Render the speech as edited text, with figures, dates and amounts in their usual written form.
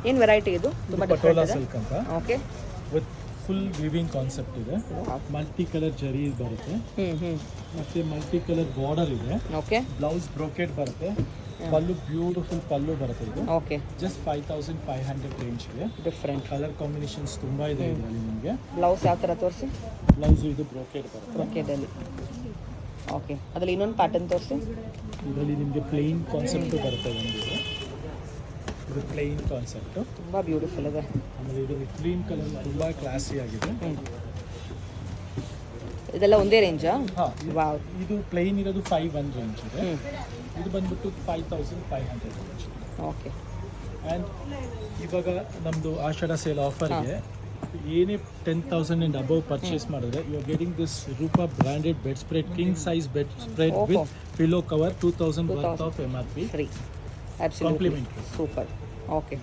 ಏನು ವೆರೈಟಿ ಇದು? ತುಂಬ ಪಟೋಲಾ ಡಿಫ್ರೆಂಟ್ ಇದೆ. ಸಿಲ್ಕ್ ಅಂತ okay. With full viewing concept ಇದೆ. ಮಲ್ಟಿ ಕಲರ್ ಜರಿ ಬರುತ್ತೆ, ಮತ್ತೆ ಮಲ್ಟಿ ಕಲರ್ ಬಾರ್ಡರ್ ಇದೆ. ಓಕೆ. ಬ್ಲೌಸ್ ಬ್ರೋಕೆಟ್ ಬರುತ್ತೆ, ಪಲ್ಲು ಬ್ಯೂಟಿಫುಲ್ ಪಲ್ಲು ಬರುತ್ತೆ. ಇದು ಓಕೆ. ಜಸ್ಟ್ 5500 ರೇಂಜ್ ಇದೆ. ಡಿಫ್ರೆಂಟ್ ಕಲರ್ ಕಾಂಬಿನೇಷನ್ಸ್ ತುಂಬಾ ಇದೆ ಇದರಲ್ಲಿ ನಿಮಗೆ. ಬ್ಲೌಸ್ ಯಾವ ಥರ ತೋರಿಸಿ? ಬ್ಲೌಸ್ ಇದು ಬ್ರೋಕೆಟ್ ಬರುತ್ತೆ. ಬ್ರೊಕೇಡಲ್ಲಿ. ಓಕೆ. ಅದರಲ್ಲಿ ಇನ್ನೊಂದು ಪ್ಯಾಟರ್ನ್ ತೋರಿಸಿ. ಇದರಲ್ಲಿ ನಿಮಗೆ ಪ್ಲೇನ್ ಕಾನ್ಸೆಪ್ಟ್ ಬರುತ್ತೆ. ಇದು ಪ್ಲೇನ್ ಕಾನ್ಸೆಪ್ಟ್ ತುಂಬ ಬ್ಯೂಟಿಫುಲ್ ಇದೆ. ಆಮೇಲೆ ಇದು ಗ್ರೀನ್ ಕಲರ್ ತುಂಬಾ ಕ್ಲಾಸಿ ಆಗಿದೆ. ಇದೆಲ್ಲ ಒಂದೇ ರೇಂಜಾ? ವಾವ್. ಇದು ಪ್ಲೇನ್ ಇರೋದು 5,1 ರೇಂಜ್ ಇದೆ. ಇದು ಬಂದ್ಬಿಟ್ಟು 5500 ರೇಂಜ್. ಓಕೆ. ಆ್ಯಂಡ್ ಇವಾಗ ನಮ್ಮದು ಆಷಾಢ ಸೇಲ್ ಆಫರ್ಗೆ ಏನೇ 10,000 ಆ್ಯಂಡ್ ಅಬವ್ ಪರ್ಚೇಸ್ ಮಾಡಿದ್ರೆ you are getting this Rupa branded bed spread, king size bed spread with pillow cover 2000 worth of MRP free. Complimentary. Super. Okay.